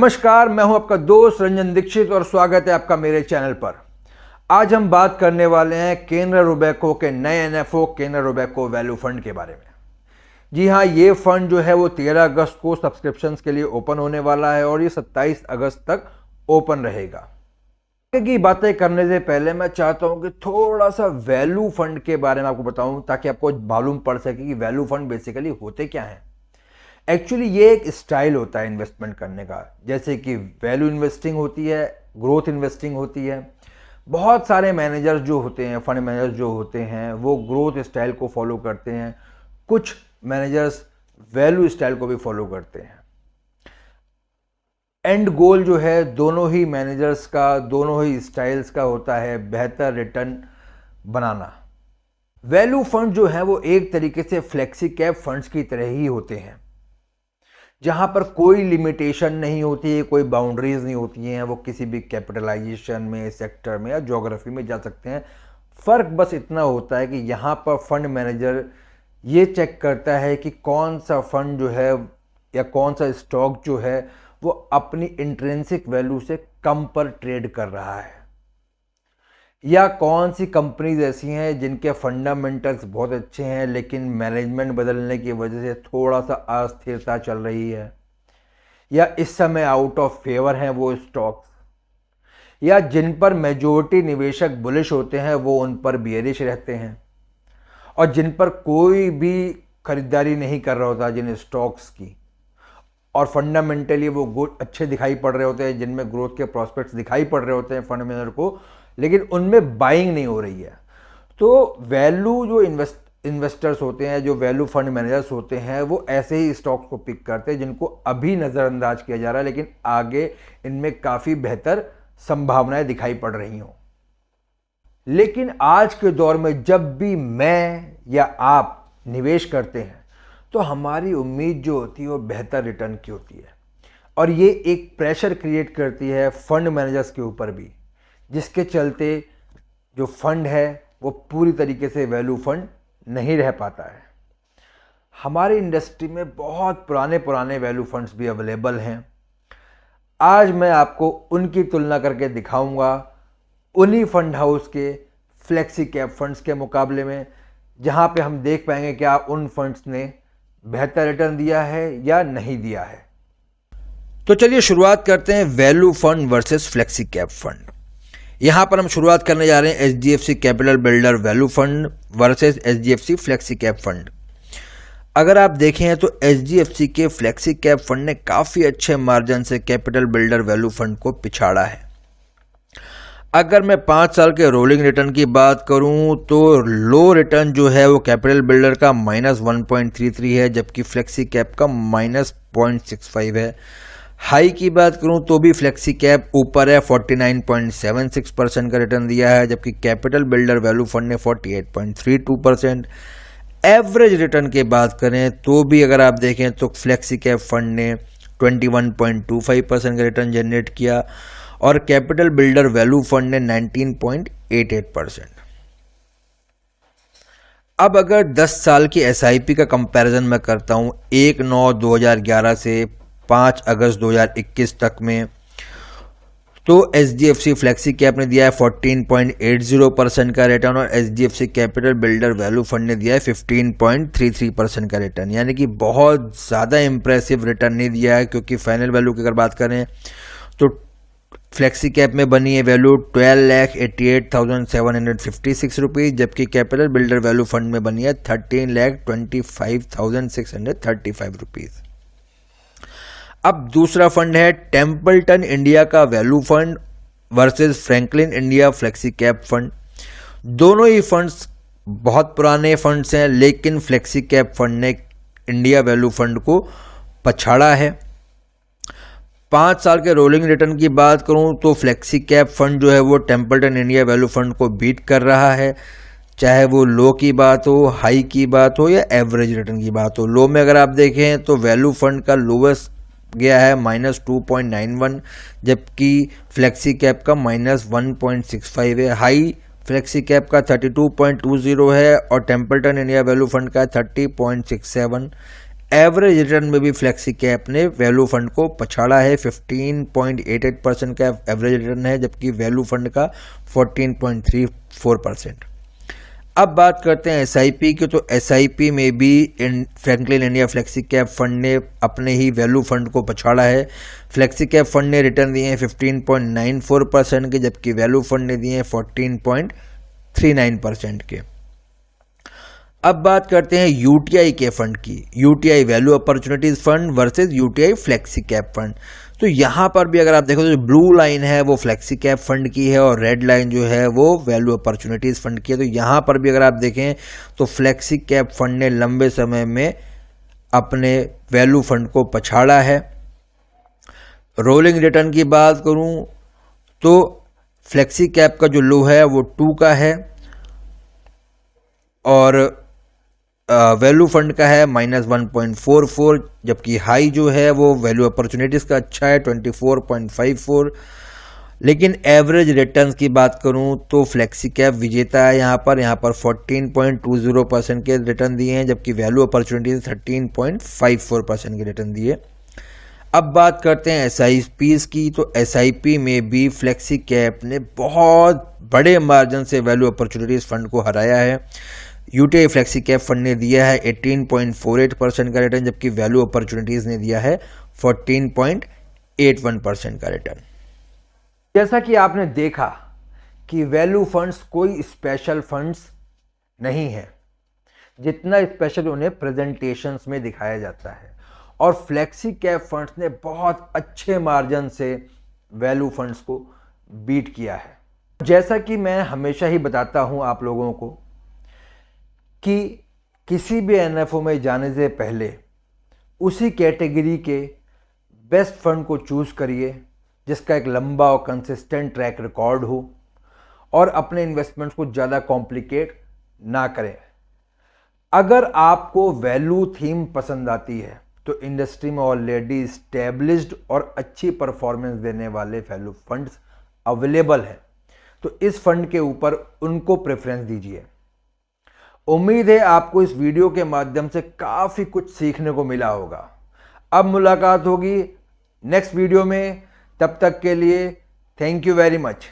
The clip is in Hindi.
नमस्कार, मैं हूं आपका दोस्त रंजन दीक्षित और स्वागत है आपका मेरे चैनल पर। आज हम बात करने वाले हैं केनरा रोबेको के नए NFO Canara Robeco value fund के बारे में। जी हां, ये फंड जो है वो 13 अगस्त को सब्सक्रिप्शंस के लिए ओपन होने वाला है और ये 27 अगस्त तक ओपन रहेगा। आगे की बातें करने से पहले मैं चाहता हूं कि थोड़ा सा वैल्यू फंड के बारे में आपको बताऊं ताकि आपको मालूम पड़ सके कि वैल्यू फंड बेसिकली होते क्या हैं। एक्चुअली ये एक स्टाइल होता है इन्वेस्टमेंट करने का, जैसे कि वैल्यू इन्वेस्टिंग होती है, ग्रोथ इन्वेस्टिंग होती है। बहुत सारे मैनेजर्स जो होते हैं, फंड मैनेजर्स जो होते हैं, वो ग्रोथ स्टाइल को फॉलो करते हैं। कुछ मैनेजर्स वैल्यू स्टाइल को भी फॉलो करते हैं। एंड गोल जो है दोनों ही मैनेजर्स का, दोनों ही स्टाइल्स का होता है बेहतर रिटर्न बनाना। वैल्यू फंड जो है वो एक तरीके से फ्लेक्सी कैप फंड्स की तरह ही होते हैं, जहां पर कोई लिमिटेशन नहीं होती है, कोई बाउंड्रीज नहीं होती हैं। वो किसी भी कैपिटलाइजेशन में, सेक्टर में या ज्योग्राफी में जा सकते हैं। फ़र्क बस इतना होता है कि यहाँ पर फंड मैनेजर ये चेक करता है कि कौन सा फंड जो है या कौन सा स्टॉक जो है वो अपनी इंट्रिंसिक वैल्यू से कम पर ट्रेड कर रहा है, या कौन सी कंपनीज ऐसी हैं जिनके फंडामेंटल्स बहुत अच्छे हैं लेकिन मैनेजमेंट बदलने की वजह से थोड़ा सा अस्थिरता चल रही है, या इस समय आउट ऑफ फेवर हैं वो स्टॉक्स, या जिन पर मेजॉरिटी निवेशक बुलिश होते हैं वो उन पर बियरिश रहते हैं, और जिन पर कोई भी खरीदारी नहीं कर रहा होता जिन स्टॉक्स की, और फंडामेंटली वो अच्छे दिखाई पड़ रहे होते हैं, जिनमें ग्रोथ के प्रोस्पेक्ट्स दिखाई पड़ रहे होते हैं फंड मैनेजर को, लेकिन उनमें बाइंग नहीं हो रही है। तो वैल्यू जो इन्वेस्टर्स होते हैं, जो वैल्यू फंड मैनेजर्स होते हैं, वो ऐसे ही स्टॉक्स को पिक करते हैं जिनको अभी नज़रअंदाज किया जा रहा है लेकिन आगे इनमें काफ़ी बेहतर संभावनाएं दिखाई पड़ रही हों। लेकिन आज के दौर में जब भी मैं या आप निवेश करते हैं तो हमारी उम्मीद जो होती है वो बेहतर रिटर्न की होती है, और ये एक प्रेशर क्रिएट करती है फंड मैनेजर्स के ऊपर भी, जिसके चलते जो फंड है वो पूरी तरीके से वैल्यू फंड नहीं रह पाता है। हमारी इंडस्ट्री में बहुत पुराने वैल्यू फंड्स भी अवेलेबल हैं। आज मैं आपको उनकी तुलना करके दिखाऊंगा उन्हीं फंड हाउस के फ्लेक्सी कैप फंड्स के मुकाबले में, जहां पे हम देख पाएंगे क्या उन फंड्स ने बेहतर रिटर्न दिया है या नहीं दिया है। तो चलिए शुरुआत करते हैं value fund versus flexi cap fund. यहां पर हम शुरुआत करने जा रहे हैं HDFC capital builder value fund versus HDFC flexi cap fund. अगर आप देखें तो HDFC के फ्लेक्सी कैप फंड ने काफ़ी अच्छे मार्जिन से कैपिटल बिल्डर वैल्यू फंड को पिछाड़ा है। अगर मैं 5 साल के रोलिंग रिटर्न की बात करूं तो लो रिटर्न जो है वो कैपिटल बिल्डर का -1.33 है, जबकि फ्लेक्सी कैप का -0.65 है। हाई की बात करूं तो भी फ्लेक्सी कैप ऊपर है, 49.76% का रिटर्न दिया है, जबकि कैपिटल बिल्डर वैल्यू फंड ने 48.32%। एवरेज रिटर्न की बात करें तो भी अगर आप देखें तो फ्लेक्सी कैप फंड ने 21.25% का रिटर्न जनरेट किया और कैपिटल बिल्डर वैल्यू फंड ने 19.88%। अब अगर 10 साल की SIP का कंपैरिजन मैं करता हूं 1/9/2011 से 5 अगस्त 2021 तक में, तो HDFC फ्लेक्सी कैप ने दिया है 14.80% का रिटर्न और HDFC capital builder value fund ने दिया है 15.33% का रिटर्न, यानी कि बहुत ज़्यादा इंप्रेसिव रिटर्न नहीं दिया है। क्योंकि फाइनल वैल्यू की अगर बात करें तो फ्लेक्सी कैप में बनी है वैल्यू 12,88,756 रुपीज़, जबकि कैपिटल बिल्डर वैल्यू फंड में बनी है 13,25,635 रुपीज़। अब दूसरा फंड है टेम्पल्टन इंडिया का value fund versus Franklin India flexi cap fund. दोनों ही फंड्स बहुत पुराने फंड्स हैं, लेकिन फ्लेक्सी कैप फंड ने इंडिया वैल्यू फंड को पछाड़ा है। 5 साल के रोलिंग रिटर्न की बात करूं तो फ्लेक्सी कैप फंड जो है वो टेम्पल्टन इंडिया वैल्यू फंड को बीट कर रहा है, चाहे वो लो की बात हो, हाई की बात हो या एवरेज रिटर्न की बात हो। लो में अगर आप देखें तो वैल्यू फंड का लोवेस्ट गया है -2.91, जबकि फ्लेक्सी कैप का -1.65 है। हाई फ्लेक्सी कैप का 32.20 है और टेम्पल्टन इंडिया वैल्यू फंड का 30.67। एवरेज रिटर्न में भी फ्लेक्सी कैप ने वैल्यू फंड को पछाड़ा है। 15.88% का एवरेज रिटर्न है, जबकि वैल्यू फंड का 14.34%। अब बात करते हैं एसआईपी की। तो एसआईपी में भी Franklin India flexi cap fund ने अपने ही वैल्यू फंड को पछाड़ा है। फ्लेक्सी कैप फंड ने रिटर्न दिए हैं 15.94% के, जबकि वैल्यू फंड ने दिए हैं 14.39% के। अब बात करते हैं यूटीआई के फंड की। UTI value opportunities fund versus UTI flexi cap fund. तो यहाँ पर भी अगर आप देखो तो जो ब्लू लाइन है वो फ्लेक्सी कैप फंड की है और रेड लाइन जो है वो वैल्यू अपॉर्चुनिटीज फंड की है। तो यहाँ पर भी अगर आप देखें तो फ्लेक्सी कैप फंड ने लंबे समय में अपने वैल्यू फंड को पछाड़ा है। रोलिंग रिटर्न की बात करूँ तो फ्लेक्सी कैप का जो लो है वो 2 का है और वैल्यू फंड का है -1.44, जबकि हाई जो है वो वैल्यू अपॉर्चुनिटीज़ का अच्छा है 24.54। लेकिन एवरेज रिटर्न्स की बात करूं तो फ्लेक्सी कैप विजेता है। यहाँ पर 14.20% के रिटर्न दिए हैं, जबकि वैल्यू अपॉर्चुनिटीज 13.54% के रिटर्न दिए। अब बात करते हैं एसआईपीज़ की। तो एसआईपी में भी फ्लेक्सी कैप ने बहुत बड़े मार्जिन से वैल्यू अपॉर्चुनिटीज़ फंड को हराया है। यूटीआई फ्लेक्सी कैप फंड ने दिया है 18.48% का रिटर्न, जबकि वैल्यू अपॉर्चुनिटीज ने दिया है 14.81% का रिटर्न। जैसा कि आपने देखा कि वैल्यू फंड्स कोई स्पेशल फंड्स नहीं है, जितना स्पेशल उन्हें प्रेजेंटेशंस में दिखाया जाता है, और फ्लेक्सी कैप फंड्स ने बहुत अच्छे मार्जिन से वैल्यू फंड्स को बीट किया है। जैसा कि मैं हमेशा ही बताता हूं आप लोगों को कि किसी भी एनएफओ में जाने से पहले उसी कैटेगरी के बेस्ट फंड को चूज़ करिए जिसका एक लंबा और कंसिस्टेंट ट्रैक रिकॉर्ड हो और अपने इन्वेस्टमेंट्स को ज़्यादा कॉम्प्लिकेट ना करें। अगर आपको वैल्यू थीम पसंद आती है तो इंडस्ट्री में ऑलरेडी स्टैब्लिश्ड और अच्छी परफॉर्मेंस देने वाले वैल्यू फंड्स अवेलेबल हैं, तो इस फंड के ऊपर उनको प्रेफरेंस दीजिए। उम्मीद है आपको इस वीडियो के माध्यम से काफ़ी कुछ सीखने को मिला होगा। अब मुलाकात होगी नेक्स्ट वीडियो में, तब तक के लिए थैंक यू वेरी मच।